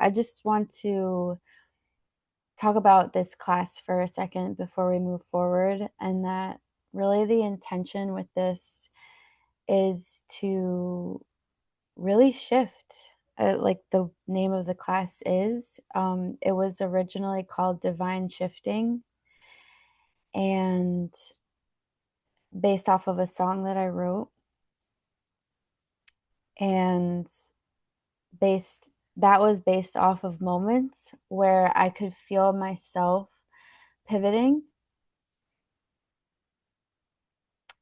I just want to talk about this class for a second before we move forward, and that really the intention with this is to really shift. Like the name of the class is, it was originally called Divine Shifting, and based off of a song that I wrote, and based that was based off of moments where I could feel myself pivoting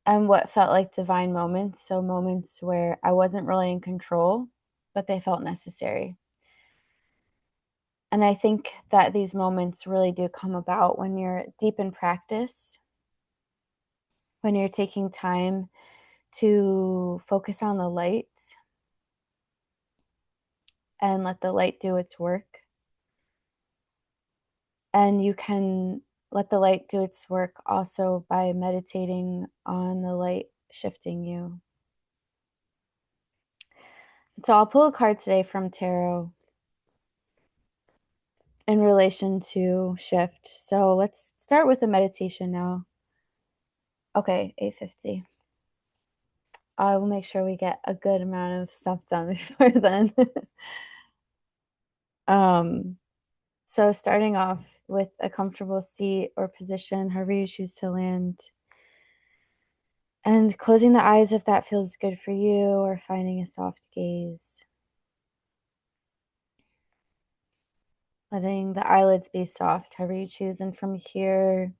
and what felt like divine moments. So, moments where I wasn't really in control, but they felt necessary. And I think that these moments really do come about when you're deep in practice, when you're taking time to focus on the light and let the light do its work. And you can let the light do its work also by meditating on the light shifting you. So I'll pull a card today from tarot in relation to shift. So let's start with a meditation now. Okay, 8:50. I will make sure we get a good amount of stuff done before then. um, so starting off with a comfortable seat or position, however you choose to land, and closing the eyes if that feels good for you, or finding a soft gaze. Letting the eyelids be soft, however you choose. And from here,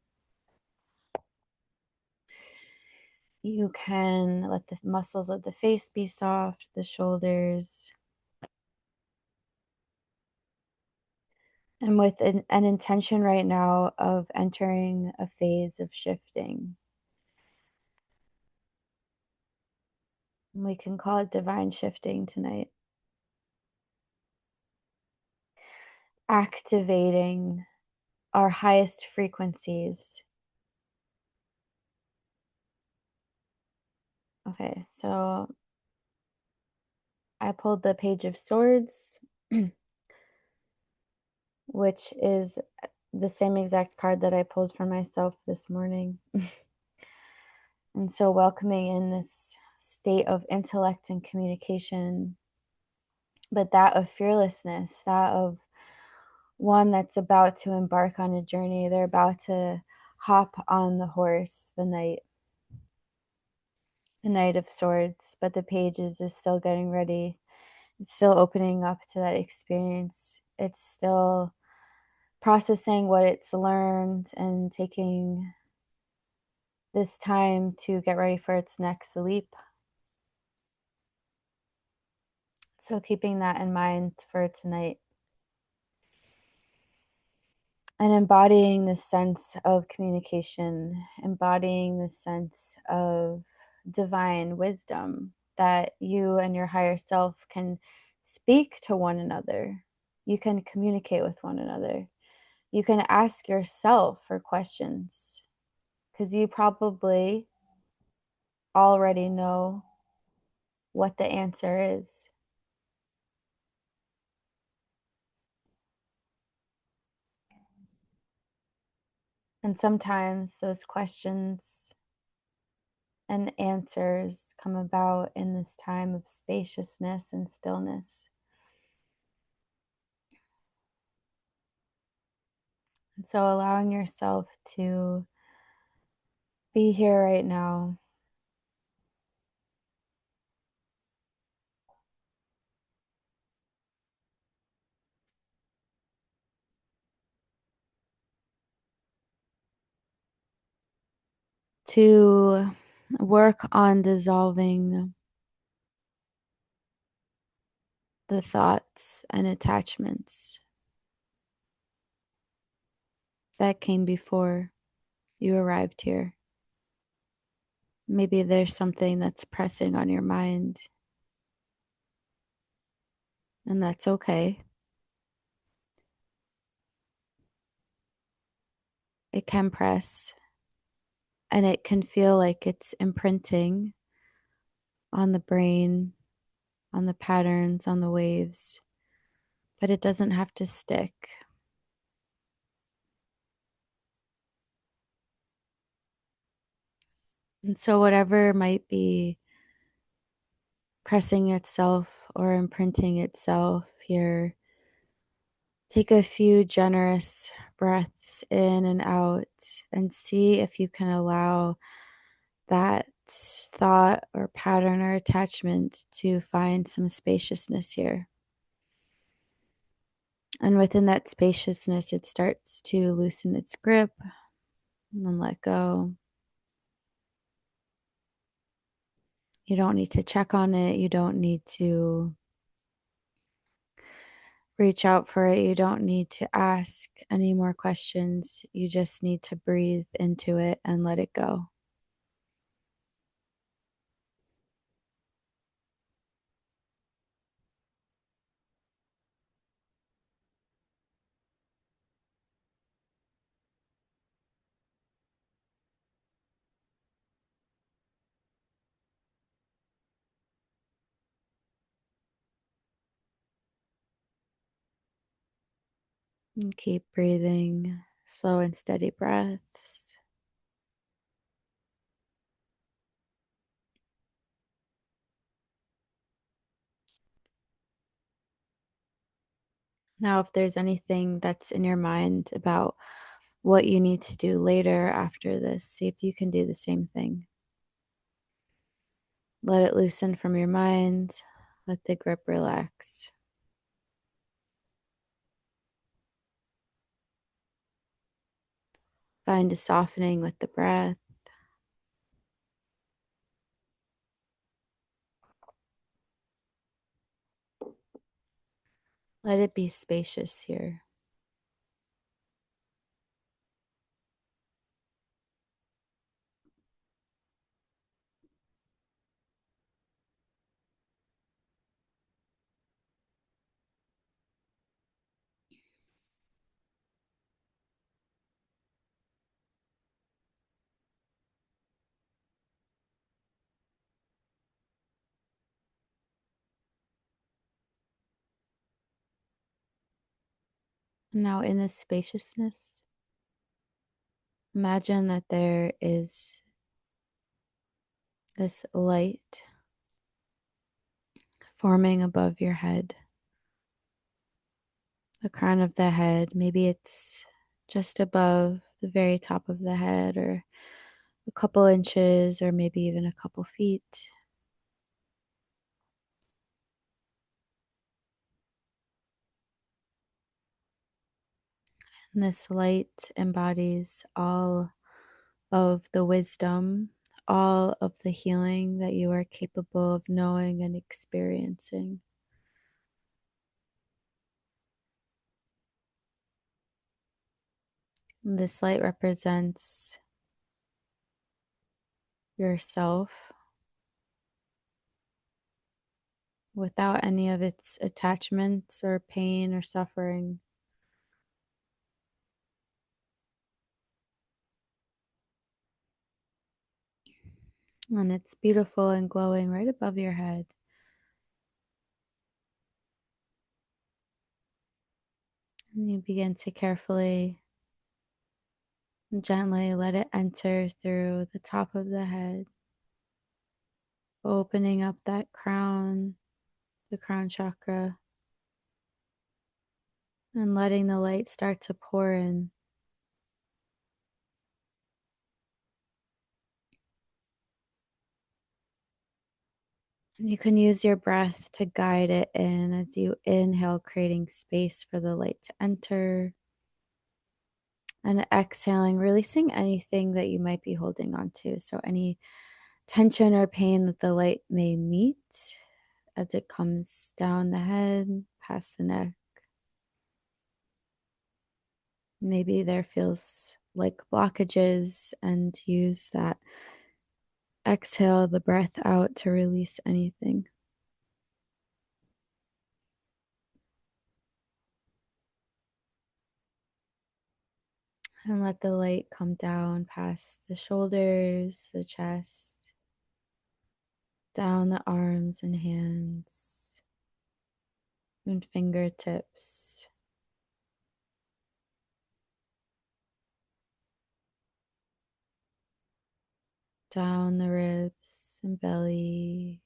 you can let the muscles of the face be soft, the shoulders, and with an intention right now of entering a phase of shifting. We can call it divine shifting tonight. Activating our highest frequencies. Okay, so I pulled the Page of Swords, which is the same exact card that I pulled for myself this morning. And so welcoming in this state of intellect and communication, but that of fearlessness, that of one that's about to embark on a journey. They're about to hop on the horse, the Knight of Swords, but the Pages is still getting ready. It's still opening up to that experience. It's still processing what it's learned and taking this time to get ready for its next leap. So keeping that in mind for tonight. And embodying this sense of communication, embodying this sense of divine wisdom that you and your higher self can speak to one another. You can communicate with one another. You can ask yourself for questions because you probably already know what the answer is. And sometimes those questions and answers come about in this time of spaciousness and stillness. And so allowing yourself to be here right now, to work on dissolving the thoughts and attachments that came before you arrived here. Maybe there's something that's pressing on your mind, and that's okay. It can press, and it can feel like it's imprinting on the brain, on the patterns, on the waves. but it doesn't have to stick. And so, whatever might be pressing itself or imprinting itself here, take a few generous breaths in and out and see if you can allow that thought or pattern or attachment to find some spaciousness here. And within that spaciousness, it starts to loosen its grip and then let go. You don't need to check on it. You don't need to reach out for it. You don't need to ask any more questions. You just need to breathe into it and let it go. And keep breathing, slow and steady breaths. Now, if there's anything that's in your mind about what you need to do later after this, see if you can do the same thing. Let it loosen from your mind. Let the grip relax. Find a softening with the breath. Let it be spacious here. Now, in this spaciousness, imagine that there is this light forming above your head, the crown of the head. Maybe it's just above the very top of the head, or a couple inches, or maybe even a couple feet. And this light embodies all of the wisdom, all of the healing that you are capable of knowing and experiencing. And this light represents yourself without any of its attachments or pain or suffering. And it's beautiful and glowing right above your head. And you begin to carefully and gently let it enter through the top of the head, opening up that crown, the crown chakra, and letting the light start to pour in. You can use your breath to guide it in as you inhale, creating space for the light to enter. And exhaling, releasing anything that you might be holding on to. So, any tension or pain that the light may meet as it comes down the head, past the neck. Maybe there feels like blockages, and use that exhale, the breath out to release anything. And let the light come down past the shoulders, the chest, down the arms and hands, and fingertips, down the ribs and belly,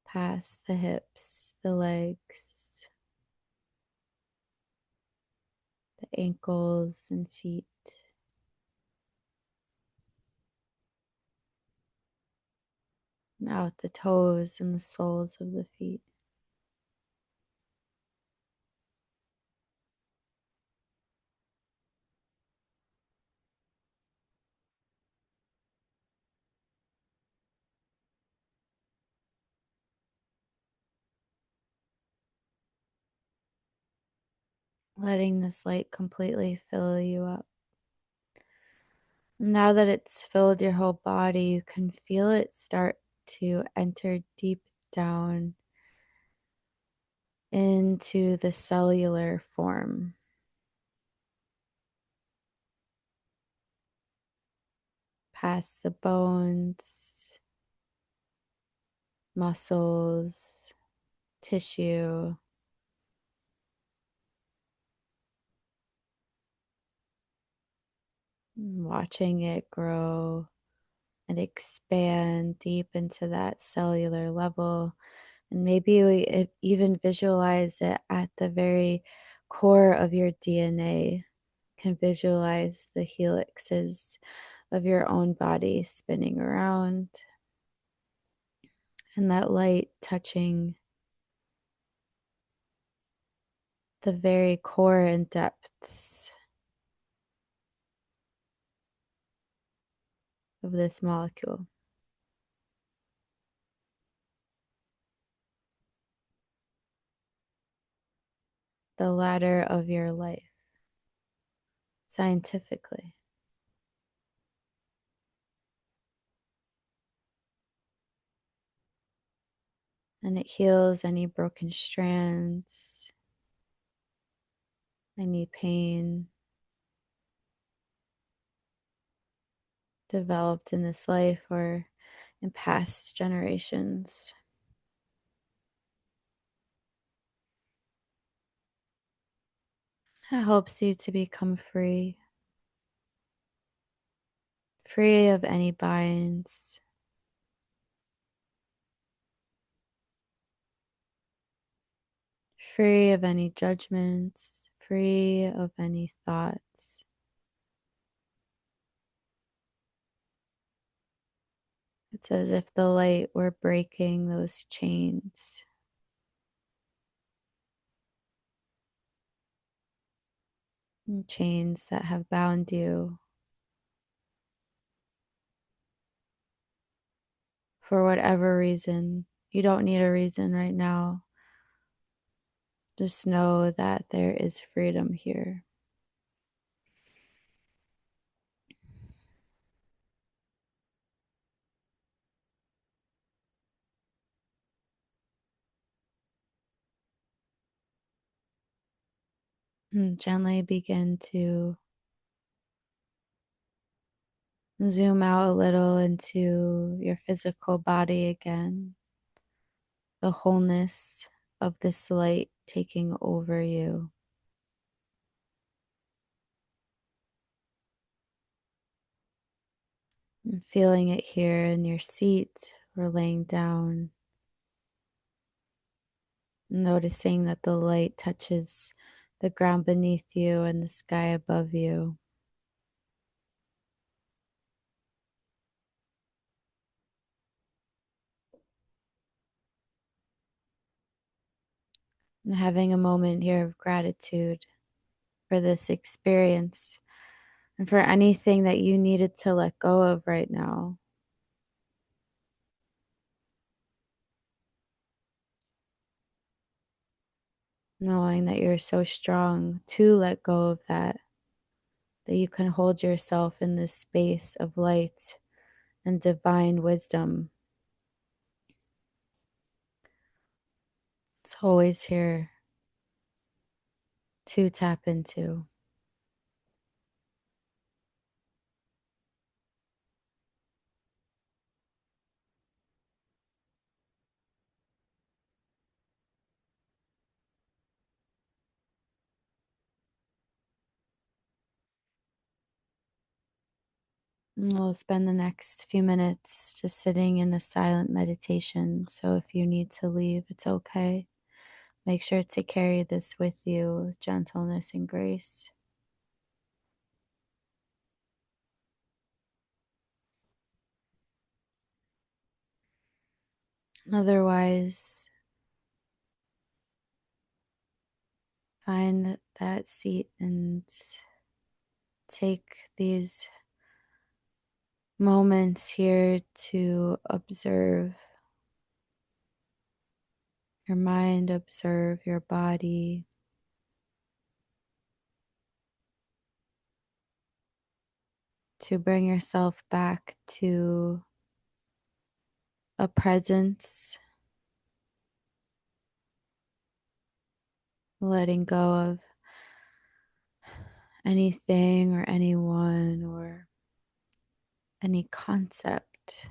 past the hips, the legs, the ankles and feet, and out the toes and the soles of the feet. Letting this light completely fill you up. Now that it's filled your whole body, you can feel it start to enter deep down into the cellular form, past the bones, muscles, tissue, watching it grow and expand deep into that cellular level. And maybe we even visualize it at the very core of your DNA. Can visualize the helixes of your own body spinning around and that light touching the very core and depths of this molecule, the ladder of your life, scientifically. And it heals any broken strands, any pain developed in this life or in past generations. It helps you to become free, free of any binds, free of any judgments, free of any thoughts. It's as if the light were breaking those chains. Chains that have bound you for whatever reason. You don't need a reason right now. Just know that there is freedom here. And gently begin to zoom out a little into your physical body again, the wholeness of this light taking over you. And feeling it here in your seat or laying down. Noticing that the light touches the ground beneath you and the sky above you. And having a moment here of gratitude for this experience and for anything that you needed to let go of right now. Knowing that you're so strong to let go of that, that you can hold yourself in this space of light and divine wisdom. It's always here to tap into. And we'll spend the next few minutes just sitting in a silent meditation. So if you need to leave, it's okay. Make sure to carry this with you with gentleness and grace. Otherwise, find that seat and take these moments here to observe your mind, observe your body, to bring yourself back to a presence, letting go of anything or anyone or any concept.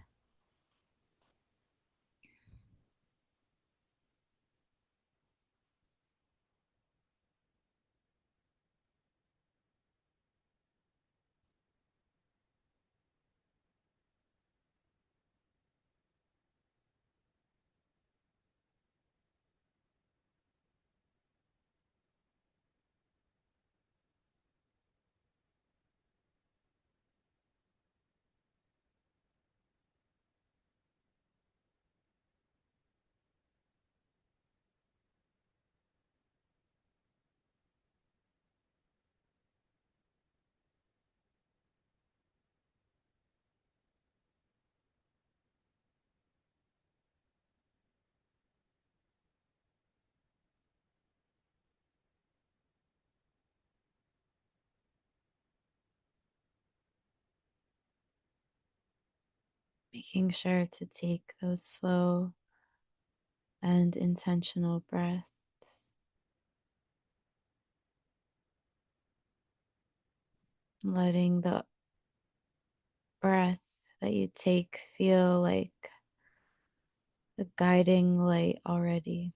Making sure to take those slow and intentional breaths, letting the breath that you take feel like the guiding light already.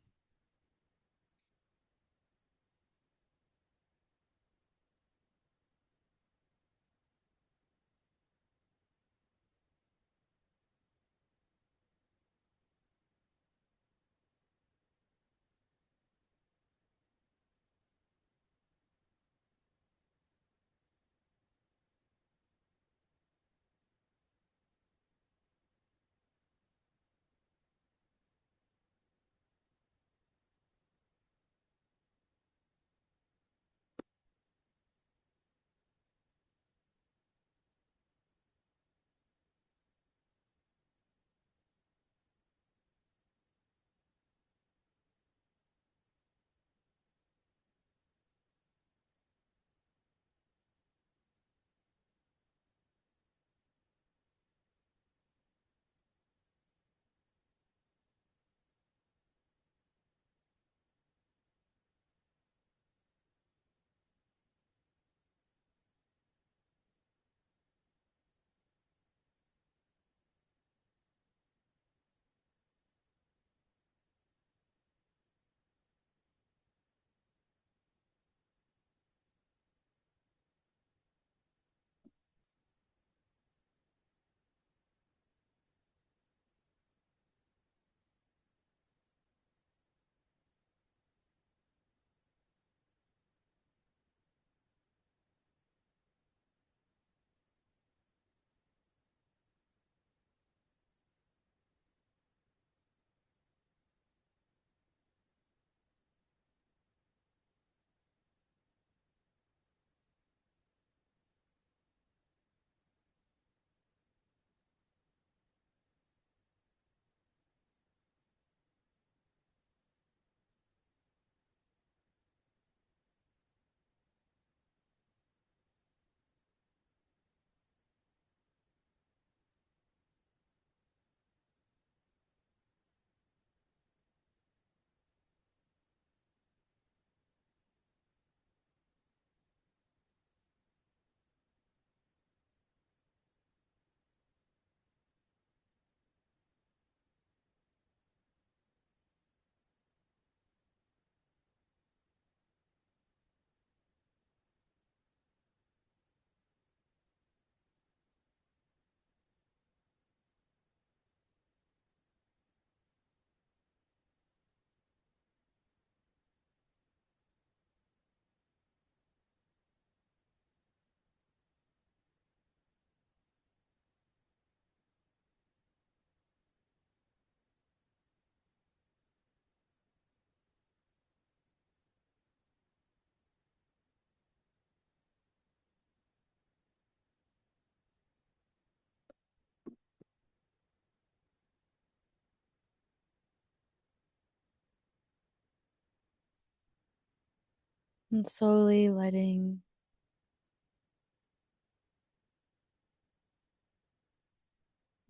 And slowly letting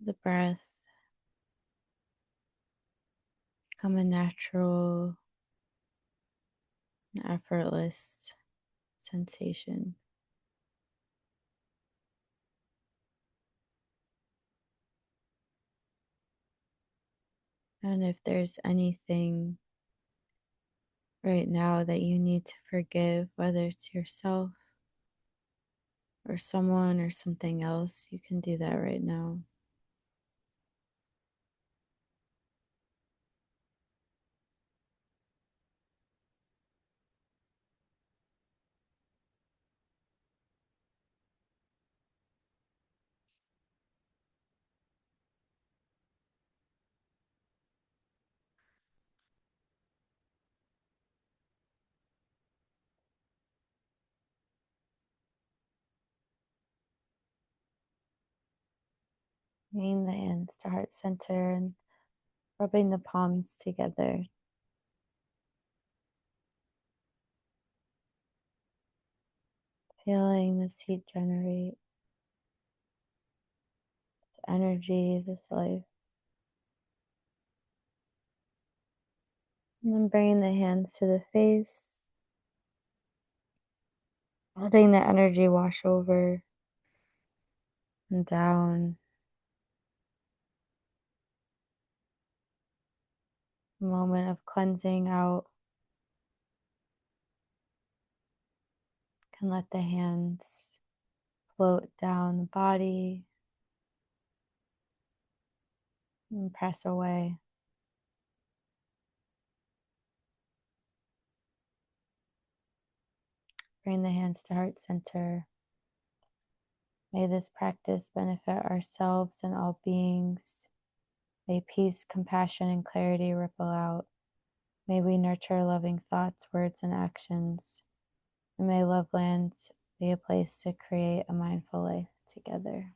the breath become a natural and effortless sensation. And if there's anything right now that you need to forgive, whether it's yourself or someone or something else, you can do that right now. Bringing the hands to heart center and rubbing the palms together. Feeling this heat generate, this energy, this life. And then bringing the hands to the face, letting the energy wash over and down. A moment of cleansing out. Can let the hands float down the body and press away. Bring the hands to heart center. May this practice benefit ourselves and all beings. May peace, compassion, and clarity ripple out. May we nurture loving thoughts, words, and actions. And may Love Land be a place to create a mindful life together.